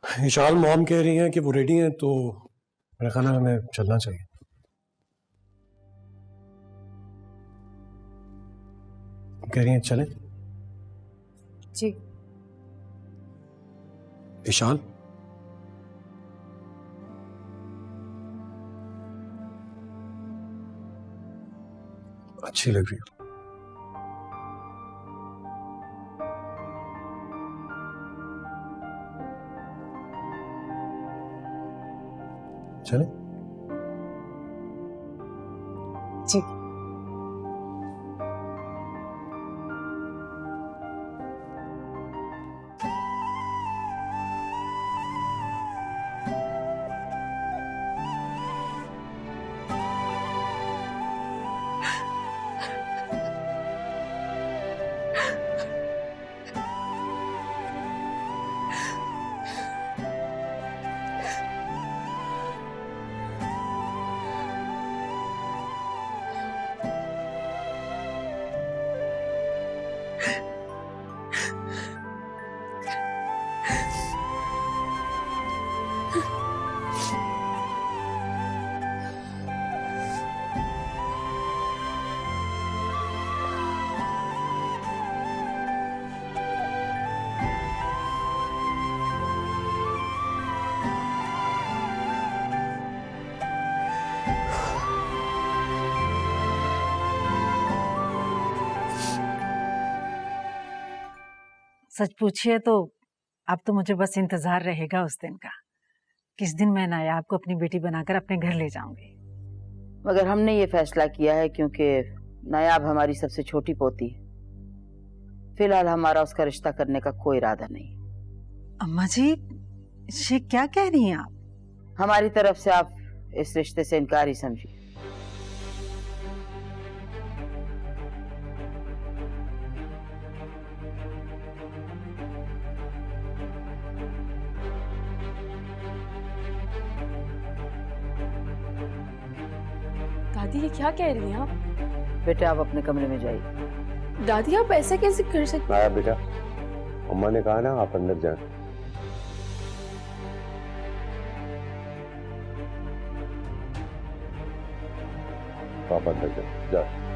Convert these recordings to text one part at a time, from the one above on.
विशाल mom कह रही हैं कि वो रेडी हैं, तो मेरा ख्याल है हमें चलना चाहिए। कह रही हैं चलें? जी। विशाल, अच्छी लग रही हो। चलें? जी। सच पूछिए तो अब तो मुझे बस इंतजार रहेगा उस दिन का, किस दिन मैं नायाब को अपनी बेटी बनाकर अपने घर ले जाऊंगी। मगर हमने ये फैसला किया है क्योंकि नायाब हमारी सबसे छोटी पोती है। फिलहाल हमारा उसका रिश्ता करने का कोई इरादा नहीं। अम्मा जी, ये क्या कह रही हैं आप? हमारी तरफ से आप इस रिश्ते से इनकार ही समझिए। दादी ये क्या कह रही हैं आप? बेटा आप अपने कमरे में जाइए। दादी आप ऐसा कैसे कर सकते? आया बेटा, अम्मा ने कहा ना आप अंदर जाएं। पापा अंदर जाओ।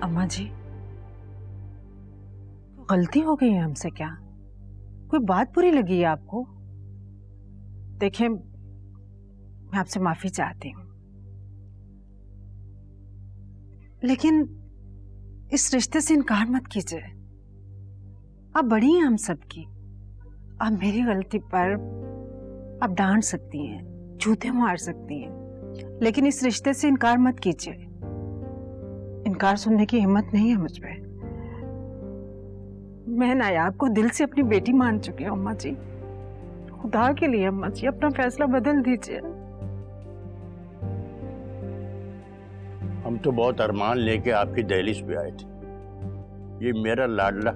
अम्मा जी, गलती हो गई है हमसे क्या? कोई बात बुरी लगी है आपको? देखिए, मैं आपसे माफी चाहती हूँ, लेकिन इस रिश्ते से इनकार मत कीजिए। आप बड़ी हैं हम सबकी। आप मेरी गलती पर आप डांट सकती हैं, जूते मार सकती हैं, लेकिन इस रिश्ते से इनकार मत कीजिए। इनकार सुनने की हिम्मत नहीं है मुझ में। मैं नायाब को दिल से अपनी बेटी मान चुकी हूँ अम्मा जी। खुदा के लिए अम्मा जी अपना फैसला बदल दीजिए। हम तो बहुत अरमान लेके आपकी दहलीज पे आए थे। ये मेरा लाडला,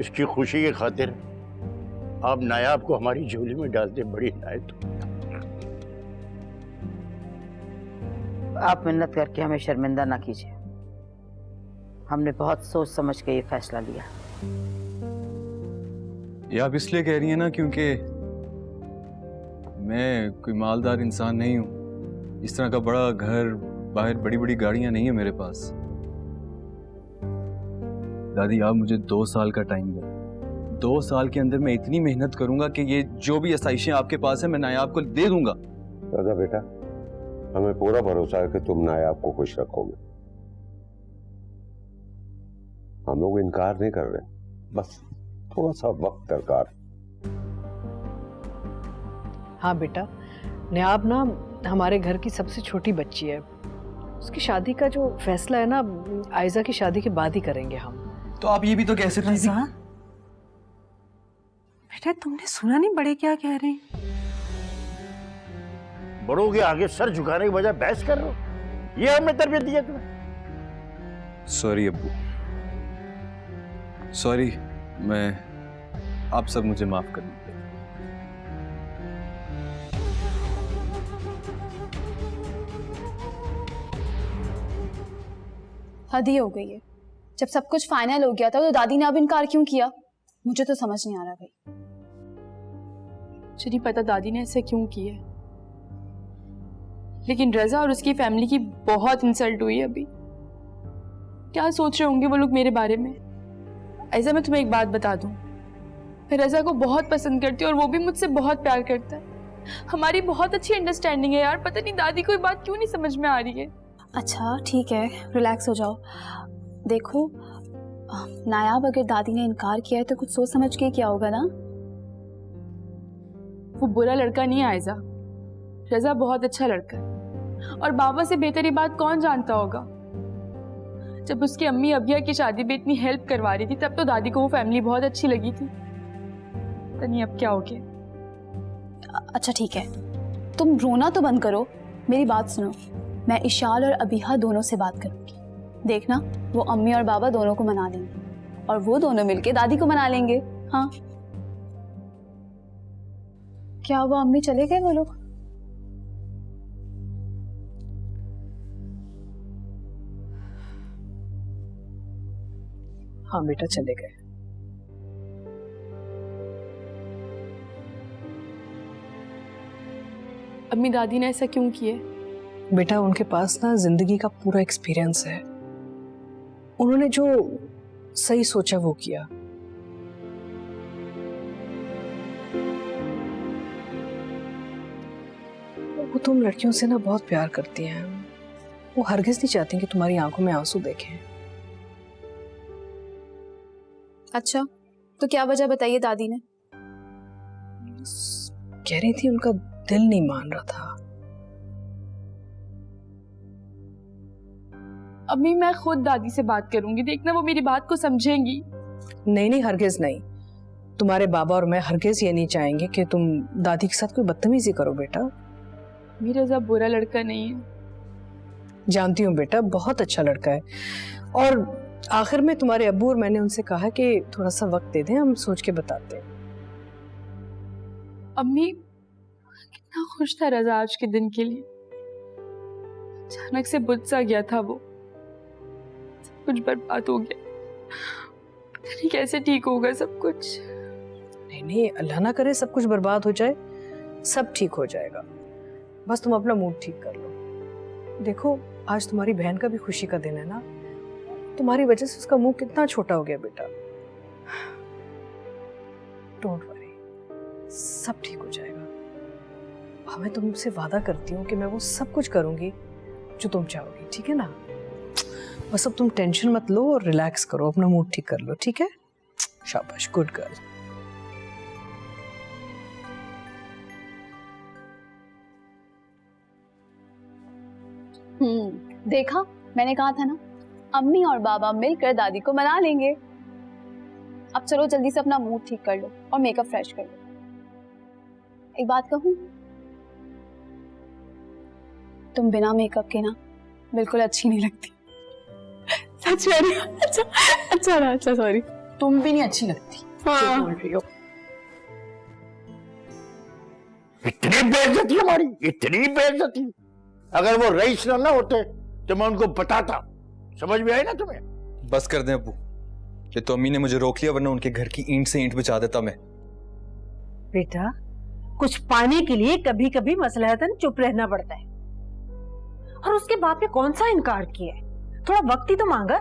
इसकी खुशी की खातिर आप नायाब को हमारी झोली में डालते बड़ी इनायत। आप मिन्नत करके हमें शर्मिंदा ना कीजिए। हमने बहुत सोच समझ के ये फैसला लिया। ये आप इसलिए कह रही हैं ना क्योंकि मैं कोई मालदार इंसान नहीं हूं। इस तरह का बड़ा घर, बाहर बड़ी बड़ी गाड़ियां नहीं है मेरे पास। दादी आप मुझे 2 साल का टाइम दें। 2 साल के अंदर मैं इतनी मेहनत करूंगा कि ये जो भी आसाइशें आपके पास है मैं नायाब को दे दूंगा। दादा बेटा, हमें पूरा भरोसा है कि तुम नायाब को खुश रखोगे। हम लोग इनकार नहीं कर रहे, बस थोड़ा सा वक्त दरकार। हाँ बेटा, नायाब ना हमारे घर की सबसे छोटी बच्ची है। उसकी शादी का जो फैसला है ना, आयजा की शादी के बाद ही करेंगे हम। तो आप ये भी तो कह सकते थे। बेटा तुमने सुना नहीं बड़े क्या कह रहे हैं? बड़ों के आगे सर झुकाने के बजाय बहस कर रहे हो। ये हमने तरबियत दिया तुम्हें। सॉरी अब्बू, सॉरी। मैं आप सब मुझे माफ कर दीजिए। हद ही हो गई है। जब सब कुछ फाइनल हो गया था तो दादी ने अब इनकार क्यों किया? मुझे तो समझ नहीं आ रहा भाई। मुझे नहीं पता दादी ने ऐसा क्यों किया, लेकिन रजा और उसकी फैमिली की बहुत इंसल्ट हुई अभी। क्या सोच रहे होंगे वो लोग मेरे बारे में। ऐसा मैं तुम्हें एक बात बता दूं, मैं रजा को बहुत पसंद करती हूँ और वो भी मुझसे बहुत प्यार करता है। हमारी बहुत अच्छी अंडरस्टैंडिंग है यार। पता नहीं दादी को ये बात क्यों नहीं समझ में आ रही है। अच्छा ठीक है, रिलैक्स हो जाओ। देखो नायाब, अगर दादी ने इनकार किया है तो कुछ सोच समझ के किया होगा ना। वो बुरा लड़का नहीं है आयजा, रजा बहुत अच्छा लड़का है। और बाबा से बेहतर ये बात कौन जानता होगा। जब उसकी अम्मी अबिया की शादी में इतनी हेल्प करवा रही थी तब तो दादी को वो फैमिली बहुत अच्छी लगी थी। पता नहीं अब क्या हो गया। अच्छा ठीक है, तुम रोना तो बंद करो, मेरी बात सुनो। मैं इशाल और अबीहा दोनों से बात करूंगी। देखना वो अम्मी और बाबा दोनों को मना लेंगे और वो दोनों मिलके दादी को मना लेंगे। हाँ क्या वो अम्मी चले गए वो लोग? हाँ बेटा चले गए। अम्मी दादी ने ऐसा क्यों किया? बेटा उनके पास ना जिंदगी का पूरा एक्सपीरियंस है। उन्होंने जो सही सोचा वो किया। वो तुम लड़कियों से ना बहुत प्यार करती हैं। वो हरगिज नहीं चाहती कि तुम्हारी आंखों में आंसू देखें। अच्छा तो क्या वजह बताइए दादी ने? कह रही थी उनका दिल नहीं मान रहा था। अम्मी मैं खुद दादी से बात करूंगी, देखना वो मेरी बात को समझेंगी। नहीं नहीं हरगिज नहीं। तुम्हारे बाबा और मैं हरगिज ये नहीं चाहेंगे कि तुम दादी के साथ कोई बदतमीजी करो बेटा। मेरा रजा बुरा लड़का नहीं है। जानती हूँ बेटा, बहुत अच्छा लड़का है। और आखिर में तुम्हारे अब्बू और मैंने उनसे कहा कि थोड़ा सा वक्त दे दें, हम सोच के बताते हैं। अम्मी कितना खुश था रजा आज के दिन के लिए। अचानक से बुझ सा गया था वो, सब कुछ बर्बाद हो गया। पता नहीं कैसे ठीक होगा सब कुछ। नहीं नहीं अल्लाह ना करे सब कुछ बर्बाद हो जाए, सब ठीक हो जाएगा। बस तुम अपना मूड ठीक कर लो। देखो आज तुम्हारी बहन का भी खुशी का दिन है ना, तुम्हारी वजह से उसका मुंह कितना छोटा हो गया बेटा। डोंट वरी, सब ठीक हो जाएगा। हाँ मैं तुमसे वादा करती हूँ कि मैं वो सब कुछ करूंगी जो तुम चाहोगी, ठीक है ना। बस अब तुम टेंशन मत लो और रिलैक्स करो, अपना मूड ठीक कर लो, ठीक है। शाबाश, गुड गर्ल। देखा, मैंने कहा था ना, अम्मी और बाबा मिलकर दादी को मना लेंगे। अब चलो जल्दी से अपना मूड ठीक कर लो और मेकअप फ्रेश कर लो। एक बात कहूं, तुम बिना मेकअप के ना बिल्कुल अच्छी नहीं लगती। सच में नहीं। अच्छा सॉरी। तुम भी नहीं अच्छी लगती। हाँ। बोल रही हो। इतनी बेइज्जती हमारी, इतनी बेइज्जती। अगर वो रईस ना होते तो मैं उनको बताता। समझ में आई ना तुम्हें? बस कर दें अब्बू, ये तो अम्मी ने मुझे रोक लिया, वरना उनके घर की ईंट से ईंट बचा देता मैं। बेटा कुछ पाने के लिए कभी कभी मसलहतन चुप रहना पड़ता है। और उसके बाप ने कौन सा इनकार किया है? थोड़ा वक्त ही तो मांगा।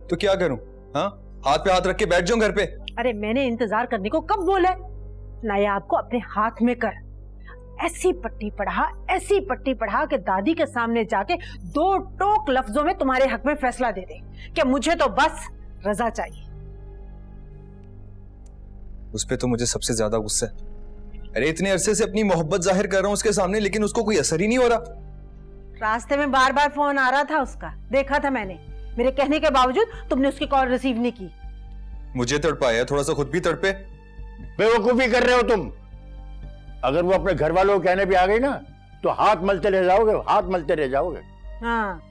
तो क्या करूं? हाँ, हाथ पे हाथ रख के बैठ जाऊं घर पे? अरे मैंने इंतजार करने को कब बोला है? नायाब को अपने हाथ में कर, ऐसी पट्टी पढ़ा कि दादी के सामने जाके 2 टोक लफ्जों में तुम्हारे हक में फैसला दे दे कि मुझे तो बस रजा चाहिए। उस पे तो मुझे सबसे ज्यादा गुस्सा है। अरे इतने अरसे से अपनी मोहब्बत जाहिर कर रहा हूं उसके सामने, लेकिन उसको कोई असर ही नहीं हो रहा। रास्ते में बार बार फोन आ रहा था उसका, देखा था मैंने। मेरे कहने के बावजूद तुमने उसकी कॉल रिसीव नहीं की। मुझे तड़पाया, थोड़ा सा खुद भी तड़पे। बेवकूफी कर रहे हो तुम। अगर वो अपने घर वालों को कहने भी आ गई ना तो हाथ मलते रह जाओगे, हाथ मलते रह जाओगे। हाँ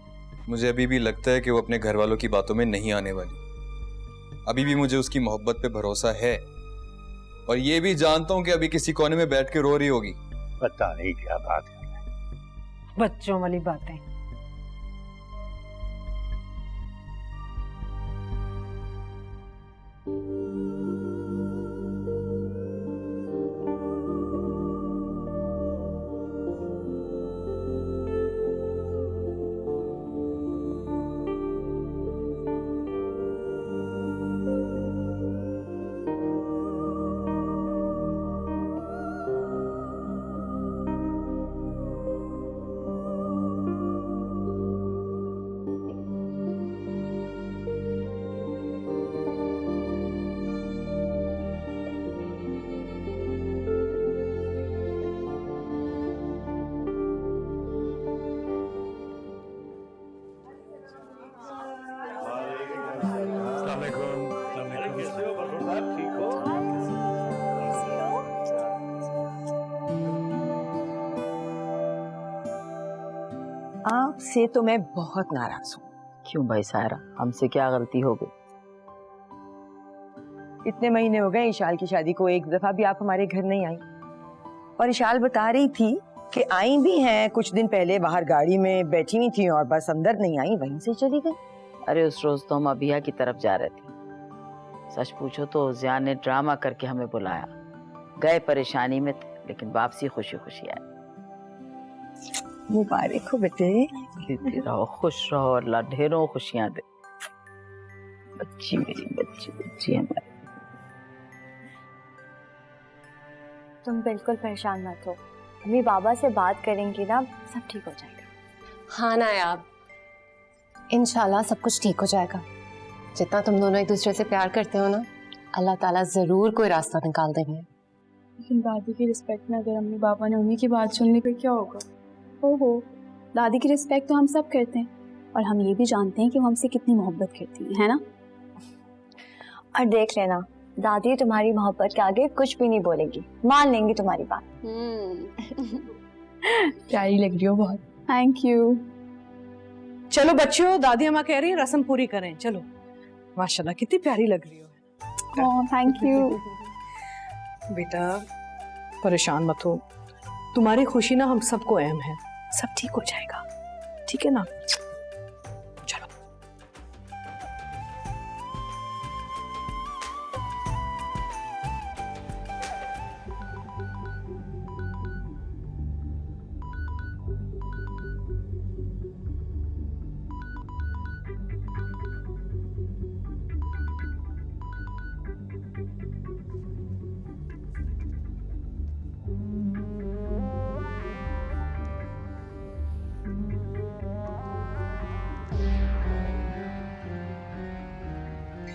मुझे अभी भी लगता है कि वो अपने घर वालों की बातों में नहीं आने वाली। अभी भी मुझे उसकी मोहब्बत पे भरोसा है, और ये भी जानता हूं कि अभी किसी कोने में बैठ के रो रही होगी। पता नहीं क्या बात है, बच्चों वाली बातें। आपसे तो मैं बहुत नाराज हूँ। क्यों भाई सायरा, हमसे क्या गलती हो गई? इतने महीने हो गए इशाल की शादी को, एक दफा भी आप हमारे घर नहीं आई। और इशाल बता रही थी कि आई भी हैं कुछ दिन पहले, बाहर गाड़ी में बैठी हुई थी और बस अंदर नहीं आई, वहीं से चली गई। अरे उस रोज तो हम अबिया की तरफ जा रहे थे। सच पूछो तो जियान ने ड्रामा करके हमें बुलाया। गए परेशानी में थे, लेकिन वापसी खुशी खुशी आई। मुबारक हो बेटे। लेते रहो, खुश रहो, अल्लाह ढेरों खुशियां दे। बच्ची मेरी बच्ची हमारी। तुम बिल्कुल परेशान मत हो, मम्मी बाबा से बात करेंगी ना, सब ठीक हो जाएगा। हाँ नायाब, इंशाल्लाह सब कुछ ठीक हो जाएगा। जितना तुम दोनों एक दूसरे से प्यार करते हो ना, अल्लाह ताला जरूर कोई रास्ता निकाल देंगे। लेकिन दादी की रिस्पेक्ट में अगर अम्मी पापा ने उन्हीं की बात सुननी फिर क्या होगा? ओहो, दादी की रिस्पेक्ट तो हम सब करते हैं, और हम ये भी जानते हैं कि वो हमसे कितनी मोहब्बत करती हैं, है ना? और देख लेना, दादी तुम्हारी मोहब्बत के आगे कुछ भी नहीं बोलेगी, मान लेंगी तुम्हारी बात। प्यारी लग रही हो बहुत। Thank you. चलो बच्चों, दादी अम्मा कह रही है रस्म पूरी करें। चलो, माशाल्लाह कितनी प्यारी लग रही हो। Thank you. बेटा परेशान मत हो, तुम्हारी खुशी ना हम सबको अहम है, सब ठीक हो जाएगा, ठीक है ना? चलो।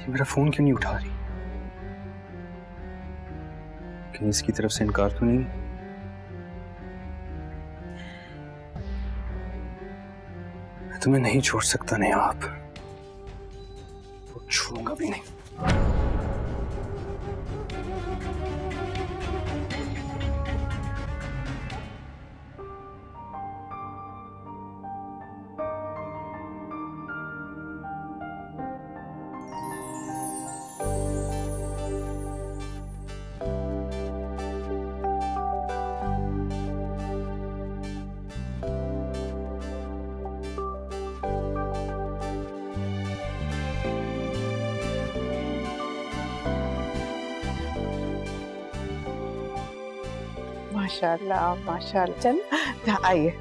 मेरा फोन क्यों नहीं उठा रही? कहीं इसकी तरफ से इनकार तो नहीं? मैं तुम्हें नहीं छोड़ सकता नहीं, आप छोड़ूंगा भी नहीं। माशाल्लाह माशाल्लाह। चल आइए।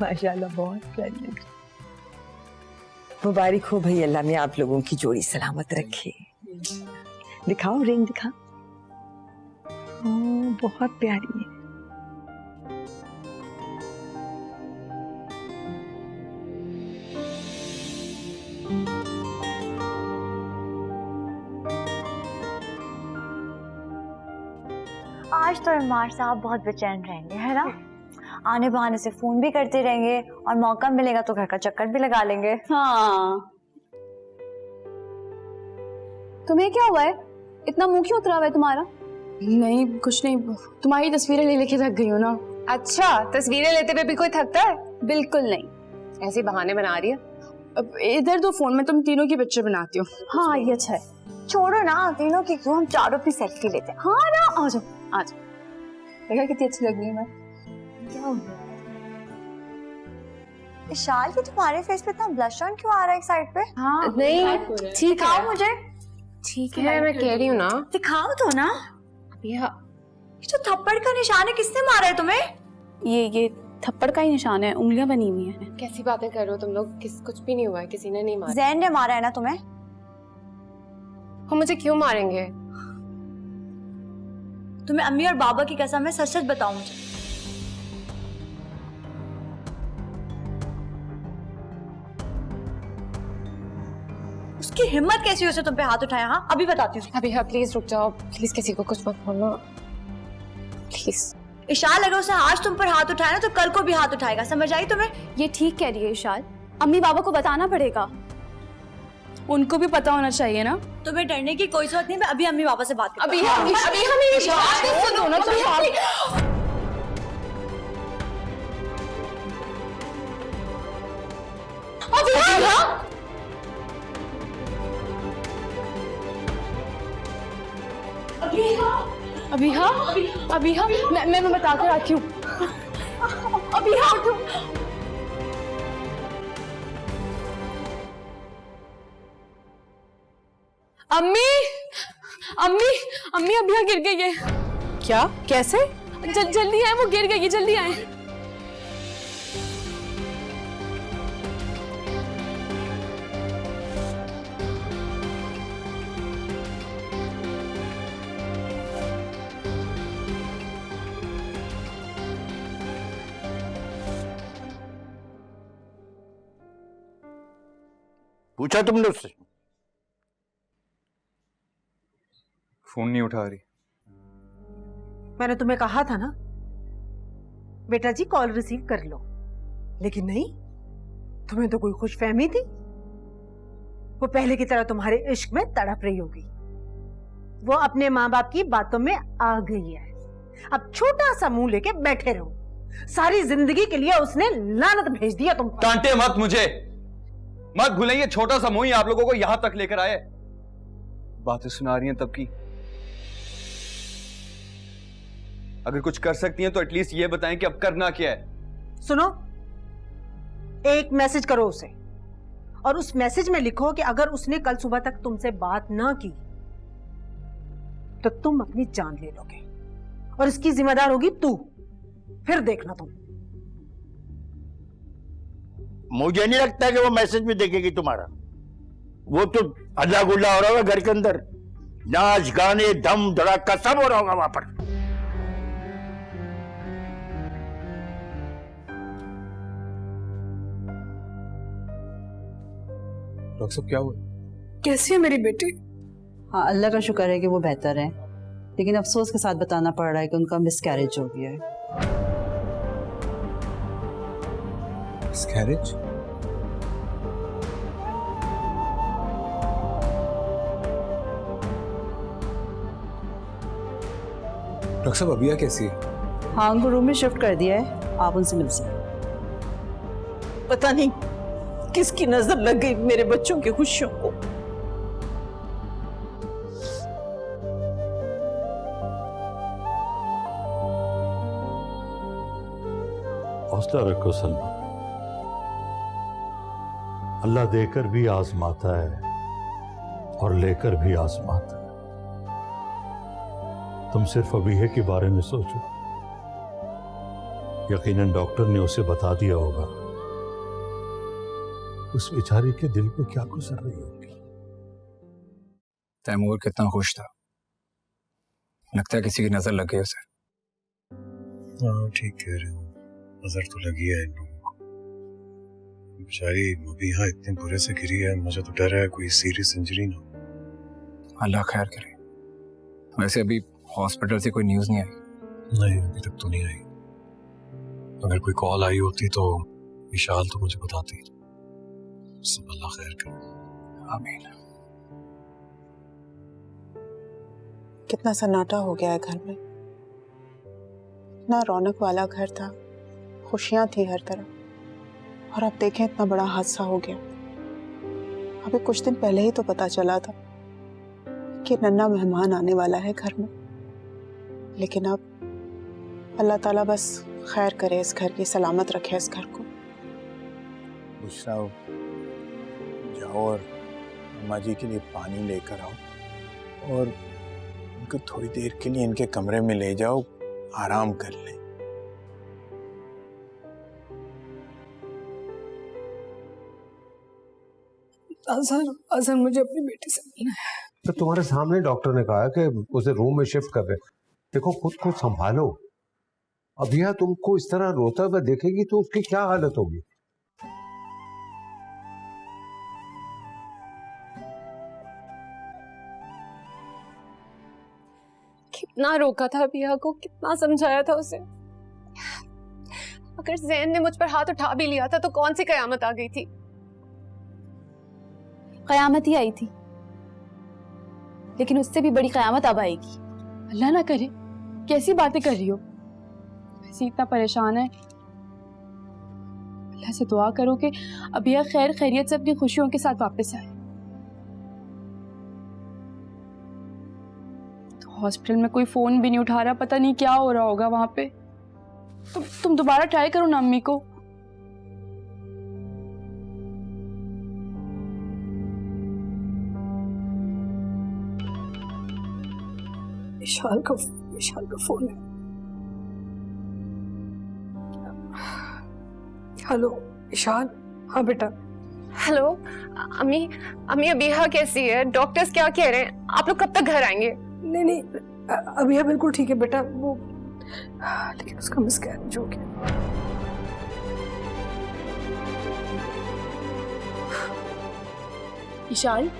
माशाल्लाह बहुत प्यारी लग। मुबारक हो भाई, अल्लाह ने आप लोगों की जोड़ी सलामत रखे। दिखाओ रिंग, दिखा। बहुत प्यारी है। आज तो इमार साहब बहुत बेचैन रहेंगे, है ना? आने बहाने से फोन भी करते रहेंगे और मौका मिलेगा तो घर का चक्कर भी लगा लेंगे। हाँ, तुम्हें क्या हुआ है? इतना मुंह क्यों उतरा हुआ है तुम्हारा? नहीं कुछ नहीं, तुम्हारी तस्वीरें ले लेके थक गई हो ना। अच्छा, तस्वीरें लेते हुए भी कोई थकता है? बिल्कुल नहीं, ऐसे बहाने बना रही है। अब इधर दो फोन, मैं तुम तीनों की पिक्चर बनाती हूँ। हाँ ये अच्छा है, छोड़ो ना तीनों की क्यों, हम चारों अपनी सेल्फी लेते हैं। हाँ ना, आ जाओ आ जाओ। देखा कितनी अच्छी लग रही है मैं। क्या हो गया विशाल, कि तुम्हारे फेस पे इतना ब्लश ऑन क्यों आ रहा है एक साइड पे? हाँ नहीं ठीक दिखाओ है, मुझे। ठीक है मैं कह रही हूँ ना। दिखाओ तो ना। यह ये जो थप्पड़ का निशान है किसने मारा है तुम्हें? ये थप्पड़ का ही निशान है, उंगलियां बनी हुई हैं। कैसी बातें कर रहे हो तुम लोग, कुछ भी नहीं हुआ है, किसी ने नहीं मारा। जैन ने मारा है ना तुम्हें? वो मुझे क्यों मारेंगे? तुम्हें अम्मी और बाबा की कसम है, सच सच बताओ मुझे। उसकी हिम्मत कैसी हो से तुम पे हाथ उठाया? हाँ अभी बताती हूँ। अभी हाँ प्लीज रुक जाओ, प्लीज किसी को कुछ मत बोलो प्लीज। इशाल, अगर उसने आज तुम पर हाथ उठाया ना तो कल को भी हाथ उठाएगा, समझ आई तुम्हें? ये ठीक कह रही है इशाल, अम्मी बाबा को बताना पड़ेगा। उनको भी पता होना चाहिए ना। तुम्हें डरने की कोई जरूरत नहीं, मैं अभी अम्मी बाबा से बात करती हूँ। अभी हमें बात सुनो ना तुम। अभी हाँ मैं बता कर आती हूँ। अभी हाँ अम्मी अम्मी अम्मी अभी गिर गई है। क्या? कैसे? जल्दी आए, वो गिर गई, जल्दी आए। पूछा तुमने उससे? फोन नहीं उठा रही। मैंने तुम्हें कहा था ना बेटा जी कॉल रिसीव कर लो, लेकिन नहीं, तुम्हें तो कोई खुशफहमी थी। वो पहले की तरह तुम्हारे इश्क में तड़प रही होगी। वो अपने माँ बाप की बातों में आ गई है। अब छोटा सा मुंह लेके बैठे रहो। सारी जिंदगी के लिए उसने लानत भेज दिया तुम पर। डांटे मत मुझे, मत भूलेंगे छोटा सा मुंह ही आप लोगों को यहां तक लेकर आए। बातें सुना रही हैं तब की। अगर कुछ कर सकती हैं तो एटलीस्ट ये बताएं कि अब करना क्या है। सुनो, एक मैसेज करो उसे और उस मैसेज में लिखो कि अगर उसने कल सुबह तक तुमसे बात ना की तो तुम अपनी जान ले लोगे और इसकी जिम्मेदार होगी तू। फिर देखना तुम। मुझे नहीं लगता कि वो मैसेज भी देखेगी तुम्हारा। वो तो अल्लाह गुल्ला हो रहा होगा घर के अंदर, नाच गाने धम धड़ाका सब हो रहा होगा वहां पर। डॉक्टर साहब क्या हुआ? कैसी है मेरी बेटी? हाँ अल्लाह का शुक्र है कि वो बेहतर है, लेकिन अफसोस के साथ बताना पड़ रहा है कि उनका मिसकैरेज हो गया है। मिसकैरेज? डॉक्टर साहब अबिया कैसी है? हाँ उनको रूम में शिफ्ट कर दिया है, आप उनसे मिल सकते। पता नहीं किसकी नजर लग गई मेरे बच्चों की खुशियों को। हौसला रखो सलमा, अल्लाह देकर भी आजमाता है और लेकर भी आजमाता है। तुम सिर्फ अबीहा के बारे में सोचो, यकीनन डॉक्टर ने उसे बता दिया होगा उस बेचारी के दिल पे क्या गुजर रही होगी। तैमूर कितना खुश था, लगता है किसी की नजर लग गई उसे। हाँ ठीक कह रहे हो, नजर तो लगी है इन लोगों को। बेचारी अबीहा इतने बुरे से गिरी है, मुझे तो डर है कोई सीरियस इंजरी ना हो। अल्लाह खैर करे। वैसे अभी हॉस्पिटल से कोई न्यूज़ नहीं आई? नहीं अभी तक तो नहीं आई। अगर कोई कॉल आई होती तो विशाल तो मुझे बताती। सब अल्लाह खैर करे। आमीन। कितना सन्नाटा हो गया है घर में, ना रौनक वाला घर था, खुशियां थी हर तरफ, और अब देखें इतना बड़ा हादसा हो गया। अभी कुछ दिन पहले ही तो पता चला था कि नन्ना मेहमान आने वाला है घर में, लेकिन अब अल्लाह ताला बस खैर करे इस घर की, सलामत रखे इस घर को। बुशरा, जाओ और अम्मा जी के लिए पानी लेकर आओ और उनको थोड़ी देर के लिए इनके कमरे में ले जाओ, आराम कर ले। अजहर मुझे अपनी बेटी से मिलना है। तो तुम्हारे सामने डॉक्टर ने कहा कि उसे रूम में शिफ्ट कर रहे। देखो, खुद को संभालो। अब यह तुमको इस तरह रोता हुआ देखेगी तो उसकी क्या हालत होगी। कितना रोका था अबिया को, कितना समझाया था उसे। अगर जैन ने मुझ पर हाथ उठा भी लिया था तो कौन सी कयामत आ गई थी। कयामत ही आई थी, लेकिन उससे भी बड़ी कयामत अब आएगी। अल्लाह ना करे, कैसी बातें कर रही हो। वैसे इतना परेशान है, अल्लाह से दुआ करो कि अबिया खैर खैरियत से अपनी खुशियों के साथ वापस आए। तो हॉस्पिटल में कोई फोन भी नहीं उठा रहा, पता नहीं क्या हो रहा होगा वहां पे। तुम दोबारा ट्राई करो ना अम्मी को। विशाल का फोन है। हेलो विशाल। हाँ बेटा। हेलो अम्मी, अबिया कैसी है? डॉक्टर्स क्या कह रहे हैं? आप लोग कब तक घर आएंगे? नहीं अबिया बिल्कुल ठीक है बेटा, वो लेकिन उसका मिसकैरेज हो गया। इशाल,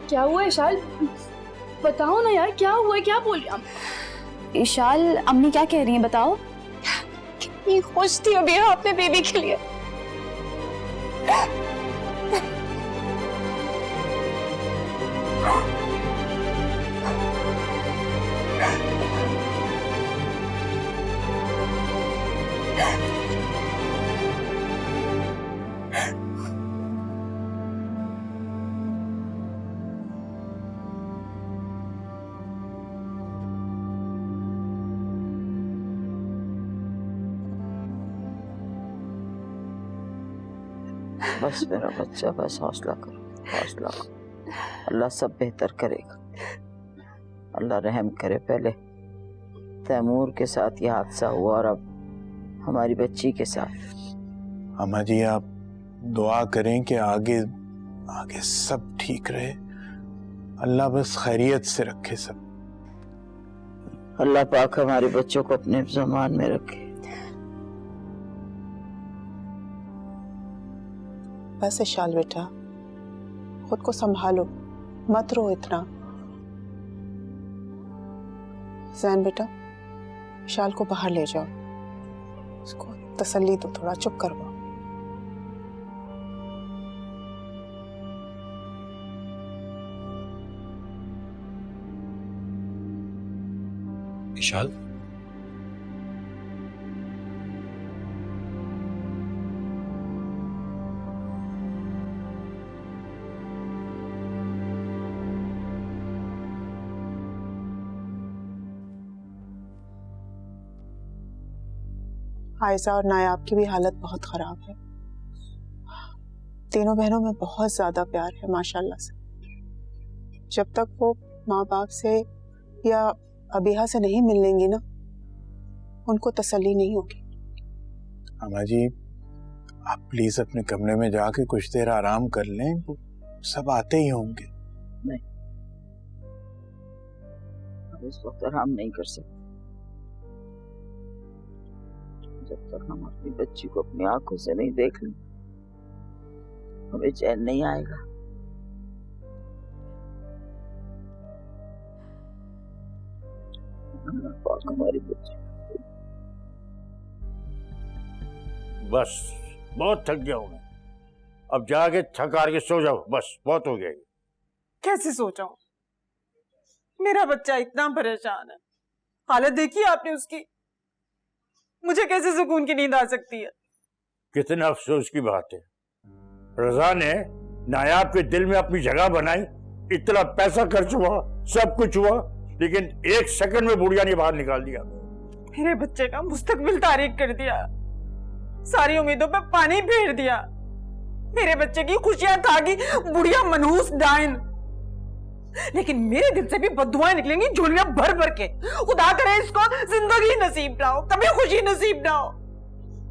क्या हुआ इशाल? बताओ ना यार, क्या हुआ है? क्या बोल रही? इशाल, अम्मी क्या कह रही हैं बताओ। कितनी खुश थी अबिया अपने बेबी के लिए। बस मेरा बच्चा, बस हौसला करो, हौसला करो। अल्लाह सब बेहतर करेगा। अल्लाह रहम करे। पहले तैमूर के साथ यह हादसा हुआ और अब हमारी बच्ची के साथ। अम्मा जी, आप दुआ करें कि आगे आगे सब ठीक रहे। अल्लाह बस खैरियत से रखे सब। अल्लाह पाक हमारे बच्चों को अपने ज़मान में रखे। बस इशाल बेटा, खुद को संभालो, मत रो इतना। जैन बेटा, इशाल को बाहर ले जाओ, उसको तसल्ली दो, थोड़ा चुप करवाओ। इशाल, आयजा और नायाब की भी हालत बहुत खराब है। तीनों बहनों में बहुत ज्यादा प्यार है माशाल्लाह से। जब तक वो माँ बाप से या अबिहा से नहीं मिलेंगी ना, उनको तसल्ली नहीं होगी। अम्मा जी, आप प्लीज अपने कमरे में जाके कुछ देर आराम कर लें, वो सब आते ही होंगे। नहीं, अब इस वक्त आराम नहीं कर सकते। जब तक हम अपनी बच्ची को अपनी आंखों से नहीं देख लें, हमें चैन नहीं आएगा। अल्लाह पाक हमारी बच्ची। बस बहुत थक गया हूं मैं, अब जाके थक हार के सो जाओ, बस बहुत हो गया। कैसे सो जाऊं? मेरा बच्चा इतना परेशान है, हालत देखी आपने उसकी। मुझे कैसे सुकून की नींद आ सकती है? कितना अफसोस की बात है, रजा ने नायाब के दिल में अपनी जगह बनाई, इतना पैसा खर्च हुआ, सब कुछ हुआ, लेकिन एक सेकंड में बुढ़िया ने बाहर निकाल दिया। मेरे बच्चे का मुस्तकबिल तारीख कर दिया, सारी उम्मीदों पे पानी फेर दिया। मेरे बच्चे की खुशियां खा गई बुढ़िया मनहूस डाइन। लेकिन मेरे दिल से भी बददुआएं निकलेंगी झोलियां भर भर के। खुदा करे इसको जिंदगी नसीब ना हो, कभी खुशी नसीब ना हो।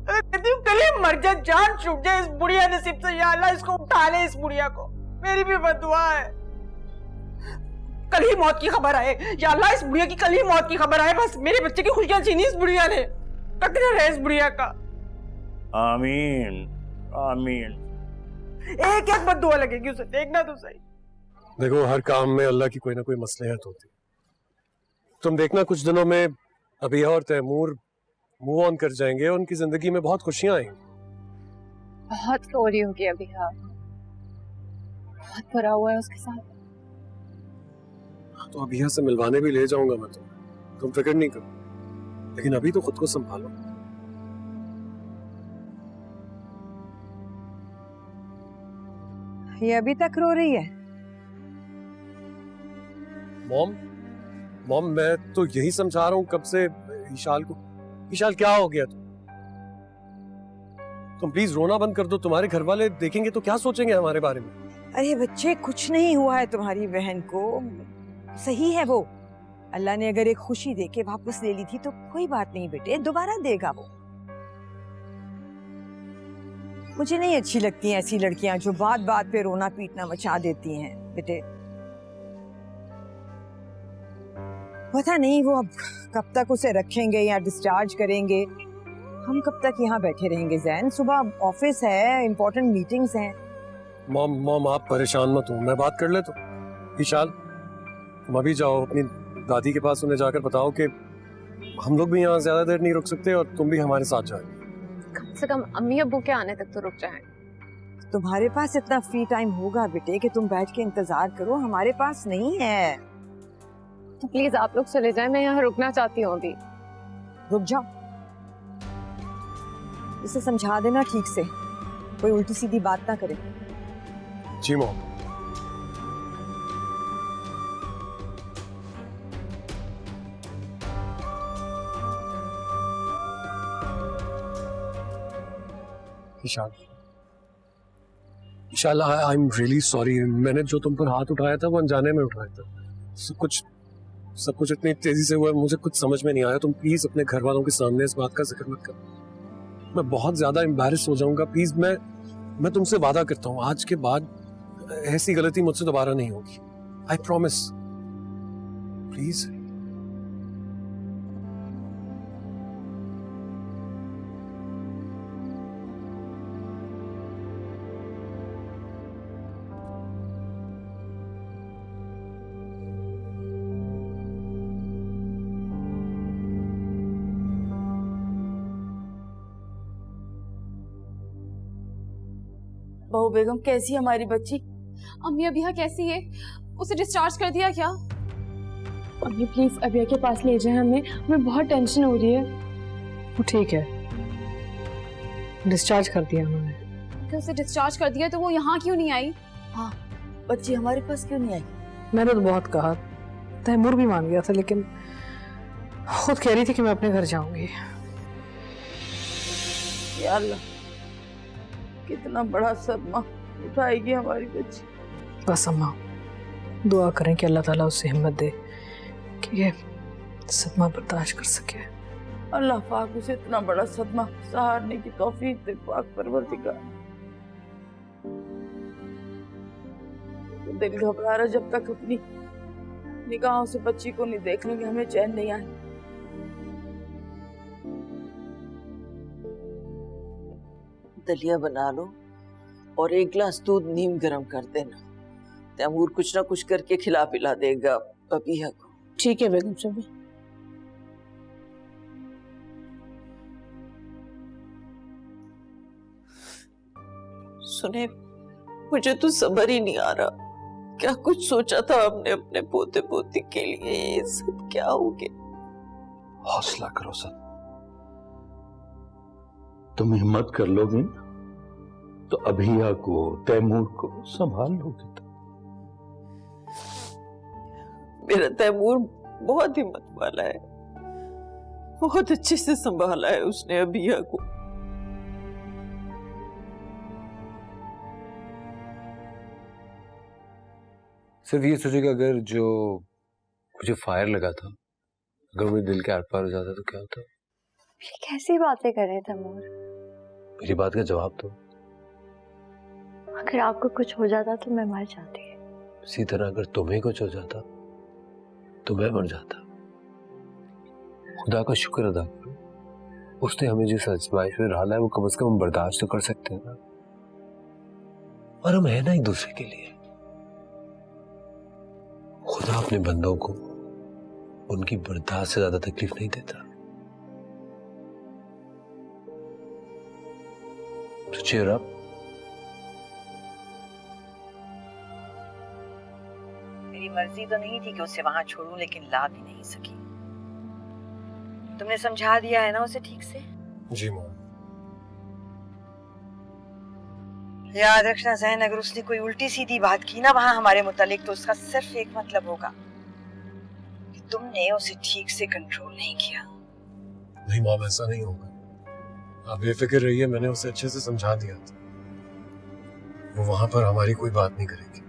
कहती हूँ कल ही मर जाए, जान छूट जाए इस बुढ़िया नसीब से। या अल्लाह इसको उठा ले, इस बुढ़िया को। मेरी भी बददुआ है, कल ही मौत की खबर आए। या अल्लाह इस बुढ़िया की कल ही मौत की खबर आए। बस मेरे बच्चे की खुशियां छीनी इस बुढ़िया ने। कतरा रहे इस बुढ़िया का। आमीन आमीन। एक एक बददुआ लगेगी उसे, देखना तो सही। देखो, हर काम में अल्लाह की कोई ना कोई मसलहत होती है। तुम देखना कुछ दिनों में अबिया और तैमूर मूव ऑन कर जाएंगे और उनकी जिंदगी में बहुत खुशियां आएंगी। बहुत रो रही होगी अबिया, बहुत बुरा हुआ है उसके साथ। तो अबिया से मिलवाने भी ले जाऊंगा मैं तुम फिक्र नहीं करो, लेकिन अभी तो खुद को संभालो। ये अभी तक रो रही है? मॉम मैं तो यही समझा रहा हूँ कब से ईशाल को। ईशाल क्या हो गया तुम प्लीज रोना बंद कर दो। तुम्हारे घर वाले देखेंगे तो क्या सोचेंगे हमारे बारे में? अरे बच्चे, कुछ नहीं हुआ है तुम्हारी बहन को, सही है वो। अल्लाह ने अगर एक खुशी देके वापस ले ली थी तो कोई बात नहीं बेटे, दोबारा देगा वो। मुझे नहीं अच्छी लगती ऐसी लड़कियां जो बात बात पे रोना पीटना मचा देती हैं बेटे। पता नहीं वो अब कब तक उसे रखेंगे या डिस्चार्ज करेंगे। हम कब तक यहाँ बैठे रहेंगे जैन? सुबह ऑफिस है, इम्पोर्टेंट मीटिंग्स हैं। मॉम आप परेशान मत हो, मैं बात कर ले तो। ईशाल तुम अभी जाओ अपनी दादी के पास, उन्हें जाकर बताओ कि हम लोग भी यहाँ ज्यादा देर नहीं रुक सकते और तुम भी हमारे साथ जाओ। कम से कम अम्मी अब्बू के आने तक तो रुक जाएं। तुम्हारे पास इतना फ्री टाइम होगा बेटे कि तुम बैठ के इंतजार करो, हमारे पास नहीं है। तो प्लीज आप लोग चले जाएं, मैं यहाँ रुकना चाहती हूँ अभी। रुक जाओ, इसे समझा देना ठीक से, कोई उल्टी सीधी बात ना करे। जी मॉम। ईशाल आई एम रियली सॉरी। मैंने जो तुम पर हाथ उठाया था वो अनजाने में उठाया था। सब कुछ इतनी तेजी से हुआ, मुझे कुछ समझ में नहीं आया। तुम प्लीज अपने घर वालों के सामने इस बात का जिक्र मत करो, मैं बहुत ज्यादा एम्बैरेस हो जाऊंगा। प्लीज मैं तुमसे वादा करता हूँ आज के बाद ऐसी गलती मुझसे दोबारा नहीं होगी। I promise, please. बहू बेगम कैसी है हमारी बच्ची? अम्मी अबिया कैसी है? उसे डिस्चार्ज कर दिया क्या? अम्मी प्लीज अबिया के पास ले जाएं, हमें बहुत टेंशन हो रही है। वो ठीक है, डिस्चार्ज कर दिया उन्होंने। कि उसे डिस्चार्ज कर दिया तो वो यहाँ क्यों नहीं आई? हाँ, बच्ची हमारे पास क्यों नहीं आई? मैंने तो बहुत कहा, तैमूर भी मान गया था, लेकिन खुद कह रही थी कि मैं अपने घर जाऊंगी। या अल्लाह, कितना बड़ा सदमा उठाएगी हमारी बच्ची। बस अम्मा दुआ करें कि अल्लाह ताला उसे हिम्मत दे कि ये सदमा बर्दाश्त कर सके। अल्लाह पाक उसे इतना बड़ा सदमा सहारने की तौफीक दे पाक परवरदिगार। दिल घबरा रहा, जब तक अपनी निगाहों से बच्ची को नहीं देख लेंगे हमें चैन नहीं आए। दलिया बना लो और एक गिलास दूध नीम गरम कर देना। तैमूर कुछ ना कुछ करके खिला पिला देगा अबिया को। ठीक है बेगम साहब। सुने, मुझे तो सब्र ही नहीं आ रहा। क्या कुछ सोचा था हमने अपने पोते पोती के लिए, ये सब क्या हो गया? हौसला करो सर, तुम हिम्मत कर लोगे, तो अभिया को, तैमूर को संभाल लोगे। मेरा तैमूर बहुत हिम्मत वाला है, बहुत अच्छे से संभाला है उसने अभिया को। सिर्फ ये सोचे कि अगर जो मुझे फायर लगा था अगर वो दिल के आर पार हो जाता तो क्या होता? ये कैसी बातें कर रहे थे तैमूर? मेरी बात का जवाब दो। अगर आपको कुछ हो जाता तो मैं मर जाती। इसी तरह अगर तुम्हें कुछ हो जाता तो मैं मर जाता। खुदा का शुक्र अदा करो, उसने हमें जिस आजमाइश में डाला है वो कम से कम हम बर्दाश्त तो कर सकते हैं ना। और हम है ना एक दूसरे के लिए। खुदा अपने बंदों को उनकी बर्दाश्त से ज्यादा तकलीफ नहीं देता। तो cheer up। मेरी मर्जी तो नहीं थी कि उसे वहां छोड़ूं, लेकिन ला भी नहीं सकी। तुमने समझा दिया है ना उसे ठीक से? जी माँ। याद रखना ज़हन, अगर उसने कोई उल्टी सीधी बात की ना वहां हमारे मुतालिक, तो उसका सिर्फ एक मतलब होगा कि तुमने उसे ठीक से कंट्रोल नहीं किया। नहीं माँ, ऐसा नहीं होगा। आप बेफिक्र रहिए, मैंने उसे अच्छे से समझा दिया था। वो वहां पर हमारी कोई बात नहीं करेगी।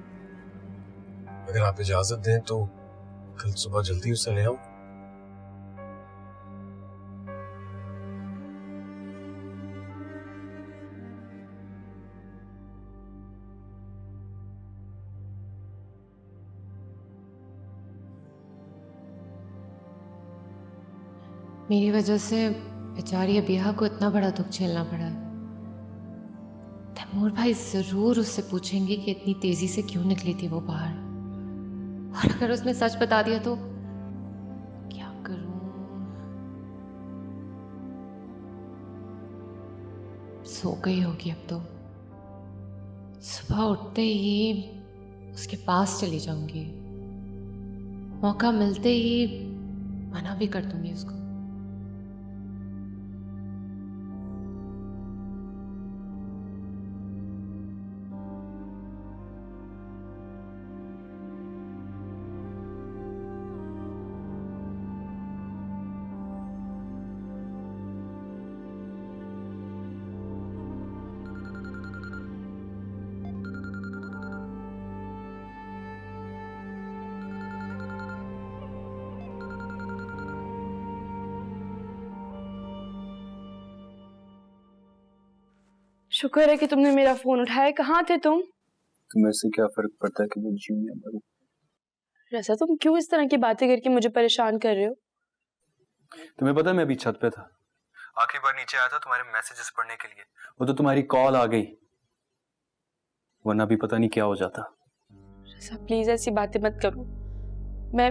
अगर आप इजाजत दें तो कल सुबह जल्दी उसे ले आऊं। मेरी वजह से बेचारी अबिया को इतना बड़ा दुख झेलना पड़ा है। तैमूर भाई जरूर उससे पूछेंगे कि इतनी तेजी से क्यों निकली थी वो बाहर, और अगर उसने सच बता दिया तो क्या करूं? सो गई होगी अब तो। सुबह उठते ही उसके पास चली जाऊंगी, मौका मिलते ही मना भी कर दूंगी उसको। शुक्र है कि तुमने मेरा फोन उठाया। कहाँ थे तुम? तुम्हें से क्या फर्क पड़ता है कि मैं जीऊं या मरूं? रज़ा, तुम क्यों इस तरह की बातें करके मुझे परेशान कर रहे हो? तुम्हें पता है मैं अभी छत पे था, आखिरी बार नीचे आया था तुम्हारे मैसेजेस पढ़ने के लिए। वो तो तुम्हारी कॉल आ गई, वरना भी पता नहीं क्या हो जाता। रज़ा प्लीज ऐसी बातें मत करो, मैं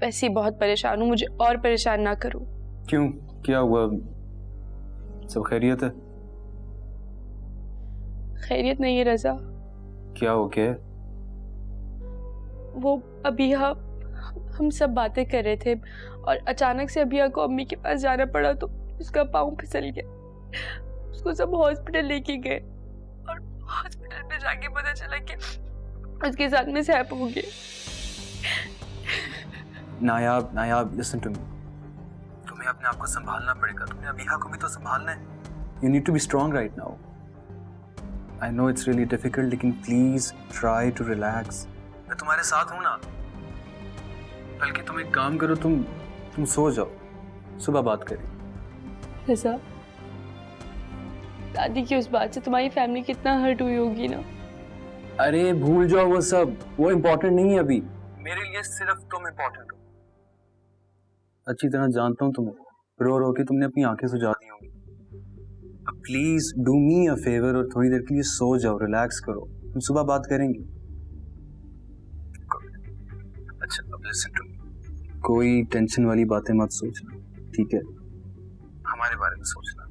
वैसे ही बहुत परेशान हूँ, मुझे और परेशान ना करो। क्यों, क्या हुआ? सब खैरियत है? खैरियत नहीं है रज़ा। क्या हो गया? वो अबिया, हम सब बातें कर रहे थे और अचानक से अबिया को अम्मी के पास जाना पड़ा तो उसका पाँव फिसल गया। उसको सब हॉस्पिटल लेके गए और हॉस्पिटल में जाके पता चला कि उसके साथ में सैप हो गया। नायाब, नायाब लिसन टू मी, तुम्हें अपने आप को संभालना पड़ेगा। तुम्हें अबिया को भी तो संभालना है। You need to be strong right now. I know it's really difficult, लेकिन प्लीज ट्राई टू रिलैक्स। मैं तुम्हारे साथ हूं ना। बल्कि तुम एक काम करो, तुम सो जाओ, सुबह बात करें। रज़ा, दादी की उस बात से तुम्हारी फैमिली कितना हर्ट हुई होगी ना। अरे भूल जाओ वो सब, वो इम्पोर्टेंट नहीं है अभी। मेरे लिए सिर्फ तुम इम्पोर्टेंट हो। अच्छी तरह जानता हूं तुम्हें, रो रो के तुमने अपनी आंखें सुझा दी होंगी। अब please do me a favour और थोड़ी देर के लिए सो जाओ, रिलैक्स करो। हम सुबह बात करेंगे। अच्छा अब लिसन टू मी, कोई टेंशन वाली बातें मत सोचना, ठीक है? हमारे बारे में सोचना,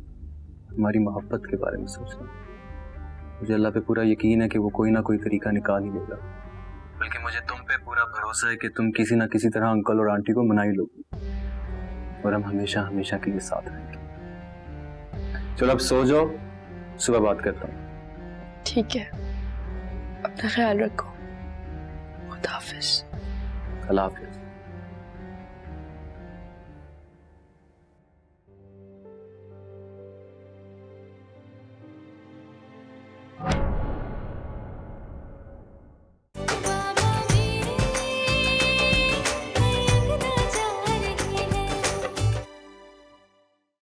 हमारी मोहब्बत के बारे में सोचना। मुझे अल्लाह पे पूरा यकीन है कि वो कोई ना कोई तरीका निकाल ही देगा। बल्कि मुझे तुम पे पूरा भरोसा है कि तुम किसी ना किसी तरह अंकल और आंटी को मना ही लोगी, और हम हमेशा हमेशा के लिए साथ रहेंगे। चलो अब सो जाओ, सुबह बात करता हूँ। ठीक है, अपना ख्याल रखो। खुदा हाफिज। अल्लाह हाफिज।